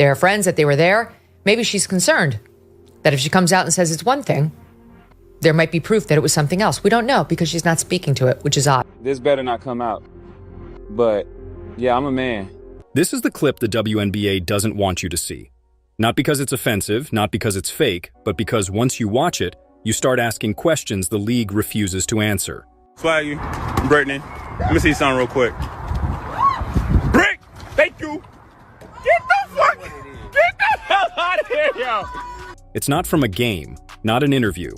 They're friends, that they were there. Maybe she's concerned that if she comes out and says it's one thing, there might be proof that it was something else. We don't know because she's not speaking to it, which is odd. This better not come out. But, yeah, I'm a man. This is the clip the WNBA doesn't want you to see. Not because it's offensive, not because it's fake, but because once you watch it, you start asking questions the league refuses to answer. Swaggy, Brittany, let me see something real quick. Brick, thank you. Get the hell out of here, yo. It's not from a game, not an interview.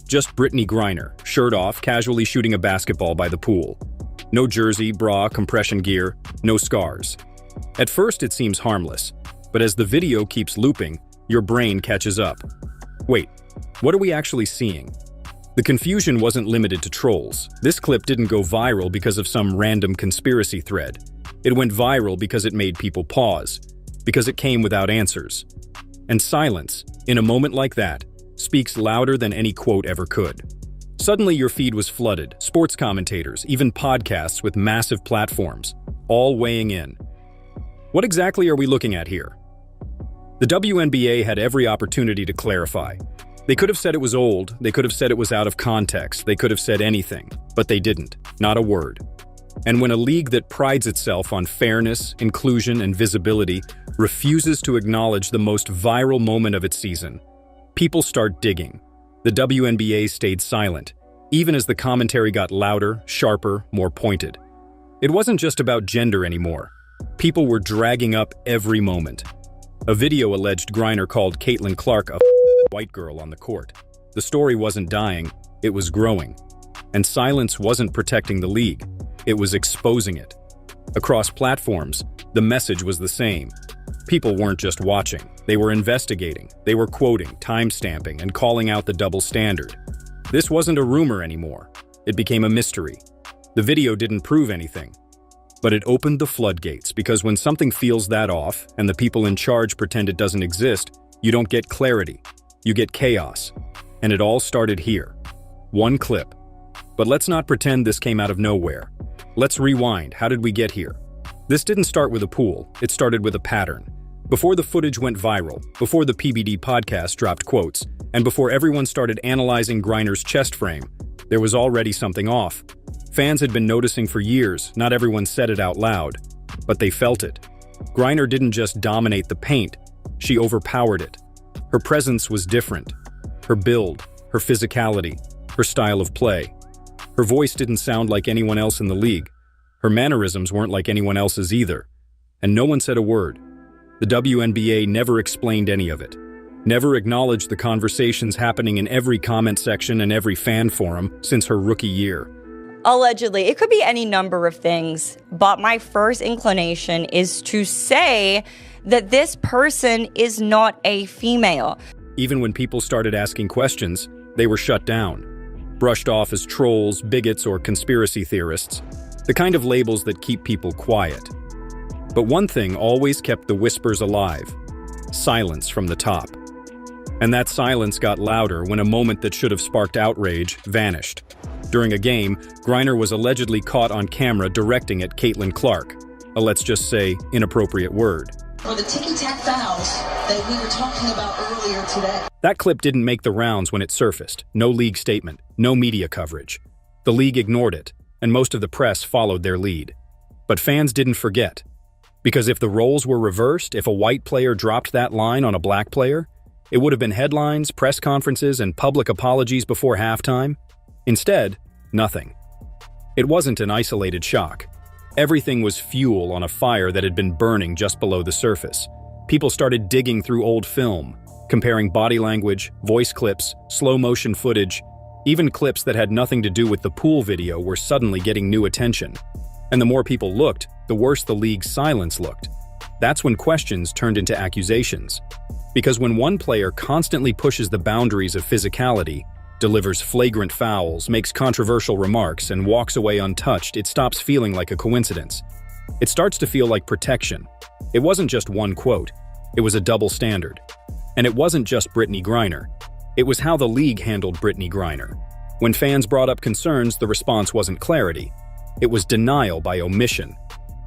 Just Brittany Griner, shirt off, casually shooting a basketball by the pool. No jersey, bra, compression gear, no scars. At first it seems harmless, but as the video keeps looping, your brain catches up. Wait, what are we actually seeing? The confusion wasn't limited to trolls. This clip didn't go viral because of some random conspiracy thread. It went viral because it made people pause, because it came without answers. And silence, in a moment like that, speaks louder than any quote ever could. Suddenly your feed was flooded, sports commentators, even podcasts with massive platforms, all weighing in. What exactly are we looking at here? The WNBA had every opportunity to clarify. They could have said it was old, they could have said it was out of context, they could have said anything, but they didn't, not a word. And when a league that prides itself on fairness, inclusion, and visibility refuses to acknowledge the most viral moment of its season, people start digging. The WNBA stayed silent, even as the commentary got louder, sharper, more pointed. It wasn't just about gender anymore. People were dragging up every moment. A video alleged Griner called Caitlin Clark a white girl on the court. The story wasn't dying, it was growing. And silence wasn't protecting the league, it was exposing it. Across platforms, the message was the same. People weren't just watching, they were investigating, they were quoting, timestamping, and calling out the double standard. This wasn't a rumor anymore, it became a mystery. The video didn't prove anything, but it opened the floodgates, because when something feels that off and the people in charge pretend it doesn't exist, you don't get clarity, you get chaos. And it all started here. One clip. But let's not pretend this came out of nowhere. Let's rewind. How did we get here? This didn't start with a pool, it started with a pattern. Before the footage went viral, before the PBD podcast dropped quotes, and before everyone started analyzing Griner's chest frame, there was already something off. Fans had been noticing for years, not everyone said it out loud, but they felt it. Griner didn't just dominate the paint, she overpowered it. Her presence was different. Her build, her physicality, her style of play. Her voice didn't sound like anyone else in the league. Her mannerisms weren't like anyone else's either. And no one said a word. The WNBA never explained any of it. Never acknowledged the conversations happening in every comment section and every fan forum since her rookie year. Allegedly, it could be any number of things, but my first inclination is to say that this person is not a female. Even when people started asking questions, they were shut down, brushed off as trolls, bigots, or conspiracy theorists, the kind of labels that keep people quiet. But one thing always kept the whispers alive: silence from the top. And that silence got louder when a moment that should have sparked outrage vanished. During a game, Griner was allegedly caught on camera directing at Caitlin Clark, a let's just say inappropriate word. Or the ticky-tack fouls that we were talking about earlier today. That clip didn't make the rounds when it surfaced. No league statement, no media coverage. The league ignored it, and most of the press followed their lead. But fans didn't forget. Because if the roles were reversed, if a white player dropped that line on a black player, it would have been headlines, press conferences, and public apologies before halftime. Instead, nothing. It wasn't an isolated shock. Everything was fuel on a fire that had been burning just below the surface. People started digging through old film, comparing body language, voice clips, slow-motion footage. Even clips that had nothing to do with the pool video were suddenly getting new attention. And the more people looked, the worse the league's silence looked. That's when questions turned into accusations. Because when one player constantly pushes the boundaries of physicality, delivers flagrant fouls, makes controversial remarks, and walks away untouched, it stops feeling like a coincidence. It starts to feel like protection. It wasn't just one quote, it was a double standard. And it wasn't just Brittany Griner. It was how the league handled Brittany Griner. When fans brought up concerns, the response wasn't clarity. It was denial by omission.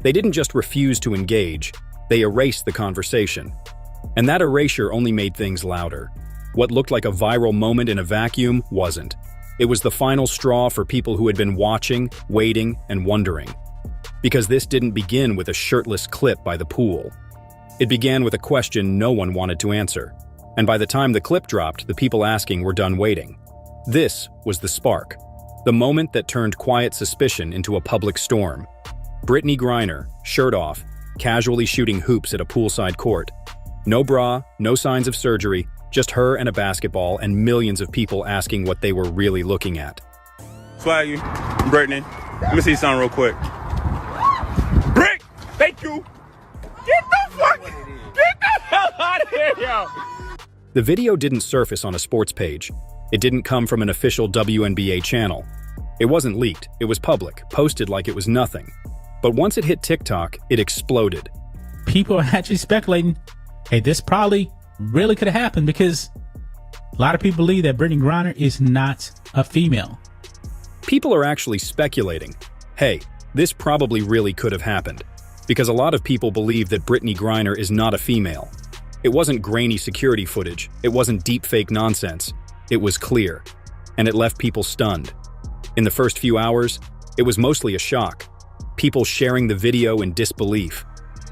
They didn't just refuse to engage, they erased the conversation. And that erasure only made things louder. What looked like a viral moment in a vacuum wasn't. It was the final straw for people who had been watching, waiting, and wondering. Because this didn't begin with a shirtless clip by the pool. It began with a question no one wanted to answer. And by the time the clip dropped, the people asking were done waiting. This was the spark. The moment that turned quiet suspicion into a public storm. Brittany Griner, shirt off, casually shooting hoops at a poolside court. No bra, no signs of surgery, just her and a basketball and millions of people asking what they were really looking at. Swaggy, Brittany, let me see something real quick. Brick! Thank you! Get the hell out of here, yo! The video didn't surface on a sports page. It didn't come from an official WNBA channel. It wasn't leaked, it was public, posted like it was nothing. But once it hit TikTok, it exploded. People are actually speculating, hey, this probably really could have happened because a lot of people believe that Brittany Griner is not a female. People are actually speculating, hey, this probably really could have happened. Because a lot of people believe that Brittany Griner is not a female. It wasn't grainy security footage, it wasn't deepfake nonsense. It was clear, and it left people stunned. In the first few hours, it was mostly a shock. People sharing the video in disbelief.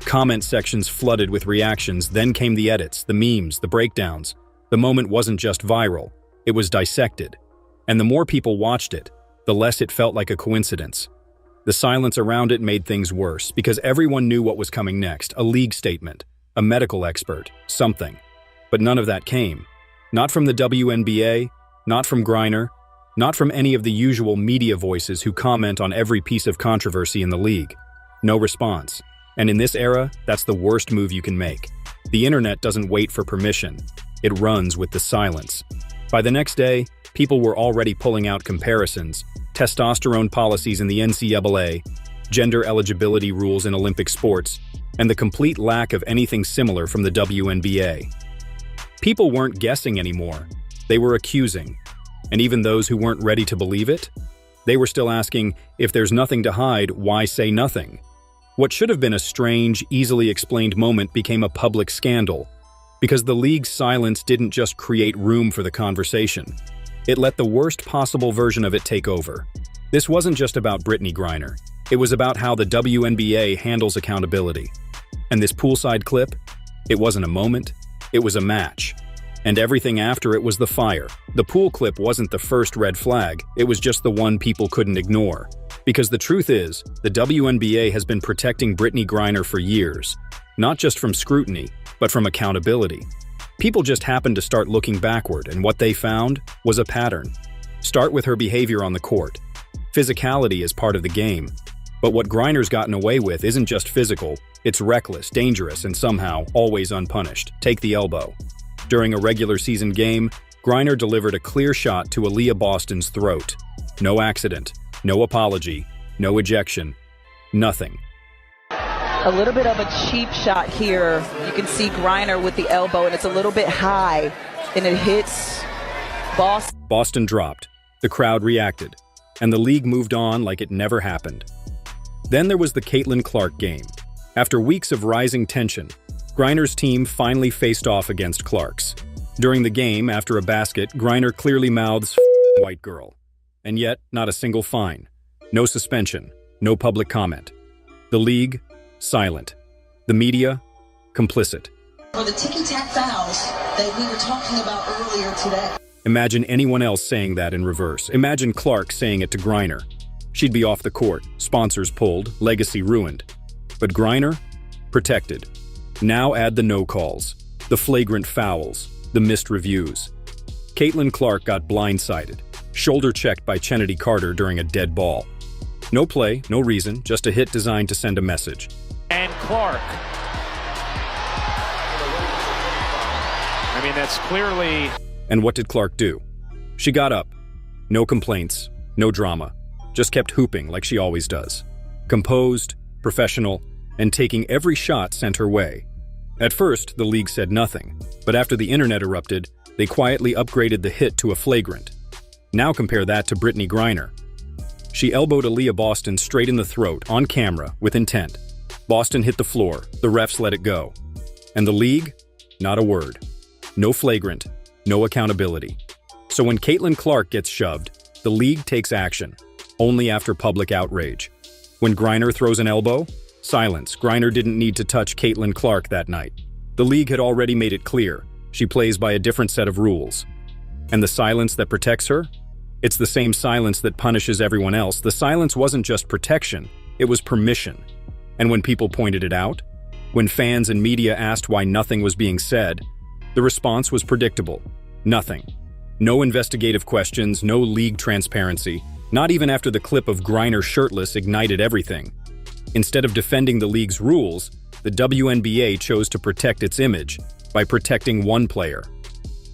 Comment sections flooded with reactions, then came the edits, the memes, the breakdowns. The moment wasn't just viral, it was dissected. And the more people watched it, the less it felt like a coincidence. The silence around it made things worse, because everyone knew what was coming next, a league statement, a medical expert, something. But none of that came. Not from the WNBA, not from Griner, not from any of the usual media voices who comment on every piece of controversy in the league. No response. And in this era, that's the worst move you can make. The internet doesn't wait for permission. It runs with the silence. By the next day, people were already pulling out comparisons, testosterone policies in the NCAA, gender eligibility rules in Olympic sports, and the complete lack of anything similar from the WNBA. People weren't guessing anymore. They were accusing. And even those who weren't ready to believe it, they were still asking, if there's nothing to hide, why say nothing? What should have been a strange, easily explained moment became a public scandal, because the league's silence didn't just create room for the conversation. It let the worst possible version of it take over. This wasn't just about Brittany Griner. It was about how the WNBA handles accountability. And this poolside clip, it wasn't a moment, it was a match. And everything after it was the fire. The pool clip wasn't the first red flag, it was just the one people couldn't ignore. Because the truth is, the WNBA has been protecting Brittany Griner for years. Not just from scrutiny, but from accountability. People just happened to start looking backward, and what they found was a pattern. Start with her behavior on the court. Physicality is part of the game. But what Griner's gotten away with isn't just physical, it's reckless, dangerous, and somehow always unpunished. Take the elbow. During a regular season game, Griner delivered a clear shot to Aaliyah Boston's throat. No accident, no apology, no ejection, nothing. A little bit of a cheap shot here. You can see Griner with the elbow, and it's a little bit high, and it hits Boston. Boston dropped. The crowd reacted, and the league moved on like it never happened. Then there was the Caitlin Clark game. After weeks of rising tension, Griner's team finally faced off against Clark's. During the game, after a basket, Griner clearly mouths, "white girl." And yet, not a single fine. No suspension. No public comment. The league, silent. The media, complicit. For the ticky-tack fouls that we were talking about earlier today. Imagine anyone else saying that in reverse. Imagine Clark saying it to Griner. She'd be off the court, sponsors pulled, legacy ruined. But Griner, protected. Now add the no calls, the flagrant fouls, the missed reviews. Caitlin Clark got blindsided, shoulder checked by Chennedy Carter during a dead ball. No play, no reason, just a hit designed to send a message. And Clark. I mean, that's clearly... And what did Clark do? She got up. No complaints, no drama. Just kept hooping like she always does. Composed, professional, and taking every shot sent her way. At first, the league said nothing, but after the internet erupted, they quietly upgraded the hit to a flagrant. Now compare that to Brittany Griner. She elbowed Aaliyah Boston straight in the throat, on camera, with intent. Boston hit the floor, the refs let it go. And the league? not a word. No flagrant, no accountability. So when Caitlin Clark gets shoved, the league takes action, only after public outrage. When Griner throws an elbow, silence. Griner didn't need to touch Caitlin Clark that night. The league had already made it clear. She plays by a different set of rules. And the silence that protects her? It's the same silence that punishes everyone else. The silence wasn't just protection, it was permission. And when people pointed it out, when fans and media asked why nothing was being said, the response was predictable. Nothing. No investigative questions, no league transparency, not even after the clip of Griner shirtless ignited everything. Instead of defending the league's rules, the WNBA chose to protect its image by protecting one player.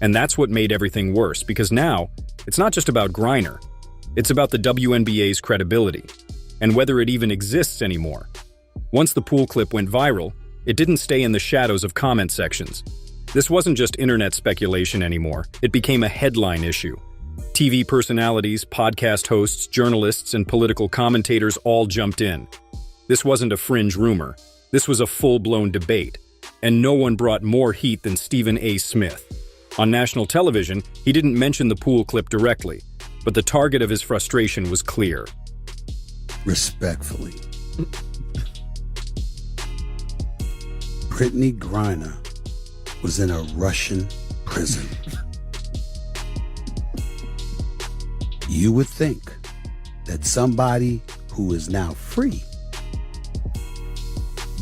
And that's what made everything worse, because now, it's not just about Griner. It's about the WNBA's credibility, and whether it even exists anymore. Once the pool clip went viral, it didn't stay in the shadows of comment sections. This wasn't just internet speculation anymore, it became a headline issue. TV personalities, podcast hosts, journalists, and political commentators all jumped in. This wasn't a fringe rumor, this was a full-blown debate, and no one brought more heat than Stephen A. Smith. On national television, he didn't mention the pool clip directly, but the target of his frustration was clear. Respectfully, Brittany Griner was in a Russian prison. You would think that somebody who is now free,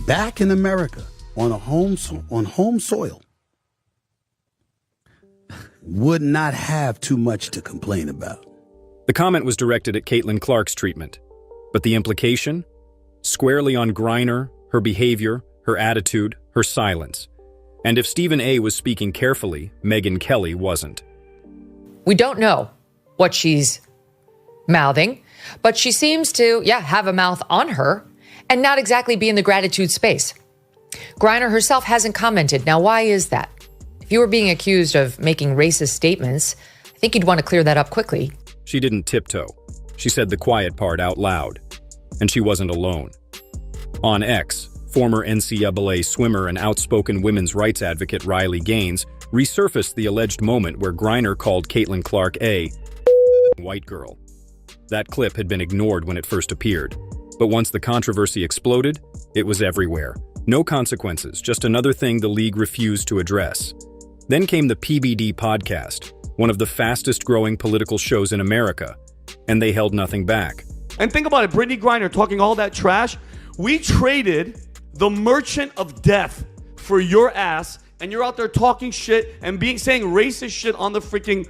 back in America on home soil, would not have too much to complain about. The comment was directed at Caitlin Clark's treatment, but the implication? Squarely on Griner, her behavior, her attitude, her silence. And if Stephen A. was speaking carefully, Megyn Kelly wasn't. We don't know what she's mouthing, but she seems to, have a mouth on her and not exactly be in the gratitude space. Griner herself hasn't commented. Now, why is that? If you were being accused of making racist statements, I think you'd want to clear that up quickly. She didn't tiptoe. She said the quiet part out loud. And she wasn't alone. On X, former NCAA swimmer and outspoken women's rights advocate Riley Gaines resurfaced the alleged moment where Griner called Caitlin Clark a white girl. That clip had been ignored when it first appeared, but once the controversy exploded, it was everywhere. No consequences, just another thing the league refused to address. Then came the PBD podcast, one of the fastest-growing political shows in America, and they held nothing back. And think about it, Brittany Griner talking all that trash. We traded the merchant of death for your ass, and you're out there talking shit and saying racist shit on the freaking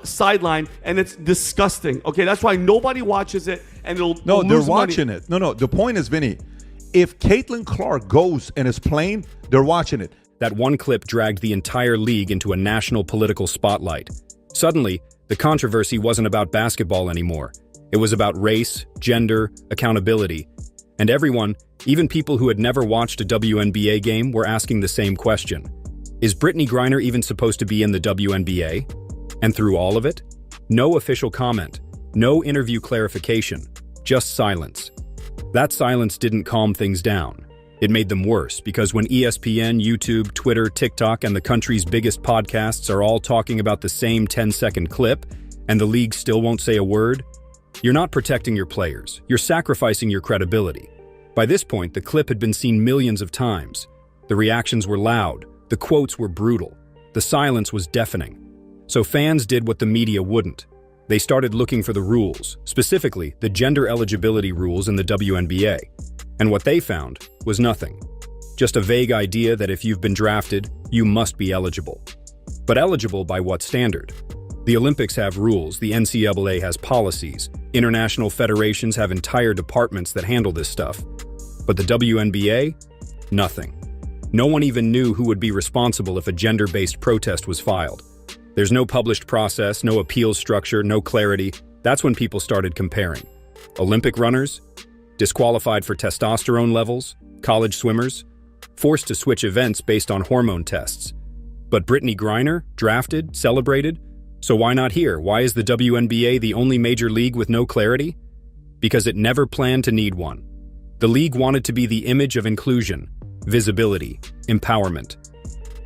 sideline, and it's disgusting. Okay, that's why nobody watches it, and they're watching it. No, the point is, Vinny, if Caitlin Clark goes and is playing, they're watching it. That one clip dragged the entire league into a national political spotlight. Suddenly, the controversy wasn't about basketball anymore. It was about race, gender, accountability. And everyone, even people who had never watched a WNBA game, were asking the same question. Is Brittany Griner even supposed to be in the WNBA? And through all of it, no official comment, no interview clarification, just silence. That silence didn't calm things down. It made them worse, because when ESPN, YouTube, Twitter, TikTok, and the country's biggest podcasts are all talking about the same 10-second clip, and the league still won't say a word, you're not protecting your players. You're sacrificing your credibility. By this point, the clip had been seen millions of times. The reactions were loud. The quotes were brutal. The silence was deafening. So fans did what the media wouldn't. They started looking for the rules, specifically the gender eligibility rules in the WNBA. And what they found was nothing. Just a vague idea that if you've been drafted, you must be eligible. But eligible by what standard? The Olympics have rules, the NCAA has policies, international federations have entire departments that handle this stuff. But the WNBA? Nothing. No one even knew who would be responsible if a gender-based protest was filed. There's no published process, no appeals structure, no clarity. That's when people started comparing. Olympic runners? Disqualified for testosterone levels? College swimmers? Forced to switch events based on hormone tests. But Brittany Griner? Drafted? Celebrated? So why not here? Why is the WNBA the only major league with no clarity? Because it never planned to need one. The league wanted to be the image of inclusion, visibility, empowerment.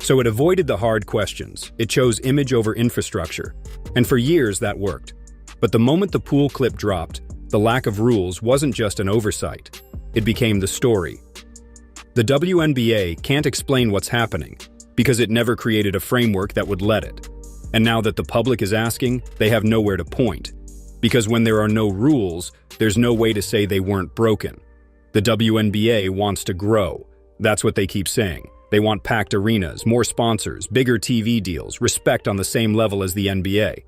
So it avoided the hard questions. It chose image over infrastructure. And for years that worked. But the moment the pool clip dropped, the lack of rules wasn't just an oversight. It became the story. The WNBA can't explain what's happening because it never created a framework that would let it. And now that the public is asking, they have nowhere to point. Because when there are no rules, there's no way to say they weren't broken. The WNBA wants to grow. That's what they keep saying. They want packed arenas, more sponsors, bigger TV deals, respect on the same level as the NBA.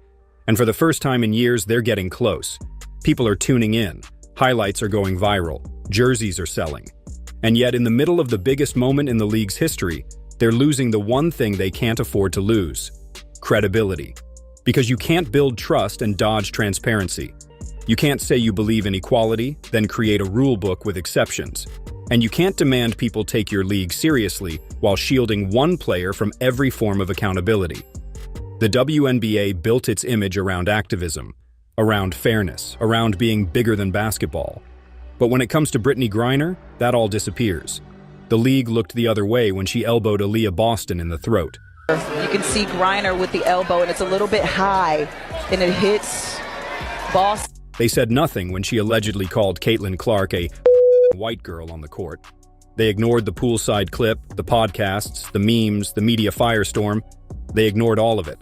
And for the first time in years, they're getting close. People are tuning in. Highlights are going viral. Jerseys are selling. And yet, in the middle of the biggest moment in the league's history, they're losing the one thing they can't afford to lose: credibility. Because you can't build trust and dodge transparency. You can't say you believe in equality, then create a rule book with exceptions. And you can't demand people take your league seriously while shielding one player from every form of accountability. The WNBA built its image around activism, around fairness, around being bigger than basketball. But when it comes to Brittany Griner, that all disappears. The league looked the other way when she elbowed Aaliyah Boston in the throat. You can see Griner with the elbow, and it's a little bit high, and it hits Boston. They said nothing when she allegedly called Caitlin Clark a white girl on the court. They ignored the poolside clip, the podcasts, the memes, the media firestorm. They ignored all of it.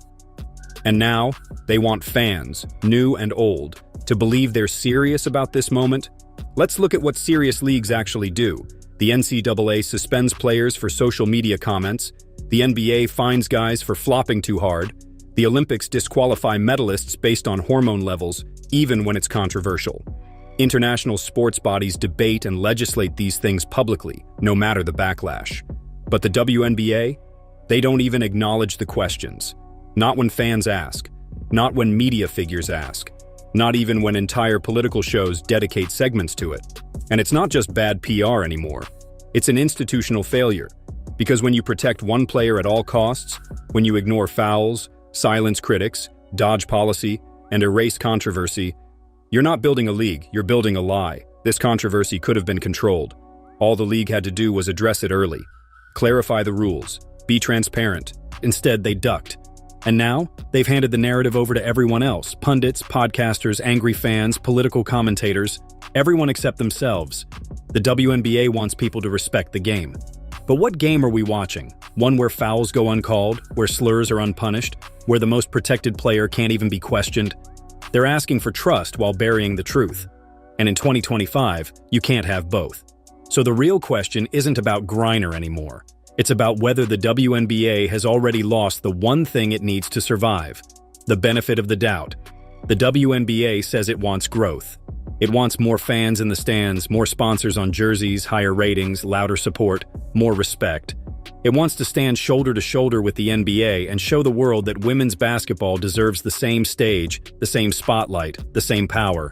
And now, they want fans, new and old, to believe they're serious about this moment. Let's look at what serious leagues actually do. The NCAA suspends players for social media comments. The NBA fines guys for flopping too hard. The Olympics disqualify medalists based on hormone levels, even when it's controversial. International sports bodies debate and legislate these things publicly, no matter the backlash. But the WNBA? They don't even acknowledge the questions. Not when fans ask. Not when media figures ask. Not even when entire political shows dedicate segments to it. And it's not just bad PR anymore. It's an institutional failure. Because when you protect one player at all costs, when you ignore fouls, silence critics, dodge policy, and erase controversy, you're not building a league, you're building a lie. This controversy could have been controlled. All the league had to do was address it early. Clarify the rules. Be transparent. Instead, they ducked. And now, they've handed the narrative over to everyone else. Pundits, podcasters, angry fans, political commentators. Everyone except themselves. The WNBA wants people to respect the game. But what game are we watching? One where fouls go uncalled, where slurs are unpunished, where the most protected player can't even be questioned? They're asking for trust while burying the truth. And in 2025, you can't have both. So the real question isn't about Griner anymore. It's about whether the WNBA has already lost the one thing it needs to survive: the benefit of the doubt. The WNBA says it wants growth. It wants more fans in the stands, more sponsors on jerseys, higher ratings, louder support, more respect. It wants to stand shoulder to shoulder with the NBA and show the world that women's basketball deserves the same stage, the same spotlight, the same power.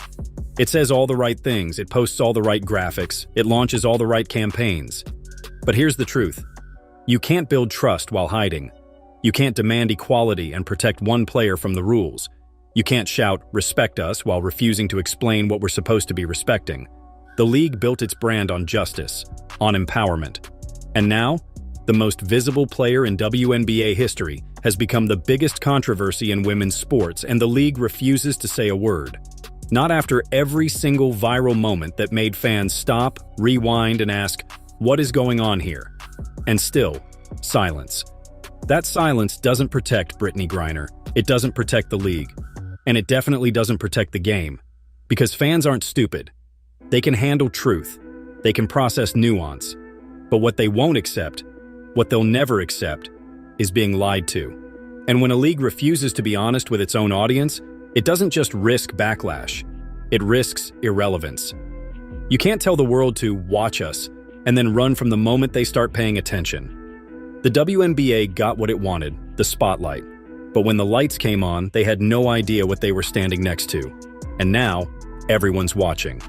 It says all the right things, it posts all the right graphics, it launches all the right campaigns. But here's the truth. You can't build trust while hiding. You can't demand equality and protect one player from the rules. You can't shout, "Respect us," while refusing to explain what we're supposed to be respecting. The league built its brand on justice, on empowerment. And now, the most visible player in WNBA history has become the biggest controversy in women's sports, and the league refuses to say a word. Not after every single viral moment that made fans stop, rewind, and ask, "What is going on here?" And still, silence. That silence doesn't protect Brittany Griner. It doesn't protect the league. And it definitely doesn't protect the game. Because fans aren't stupid. They can handle truth. They can process nuance. But what they won't accept, what they'll never accept, is being lied to. And when a league refuses to be honest with its own audience, it doesn't just risk backlash. It risks irrelevance. You can't tell the world to watch us and then run from the moment they start paying attention. The WNBA got what it wanted, the spotlight. But when the lights came on, they had no idea what they were standing next to. And now, everyone's watching.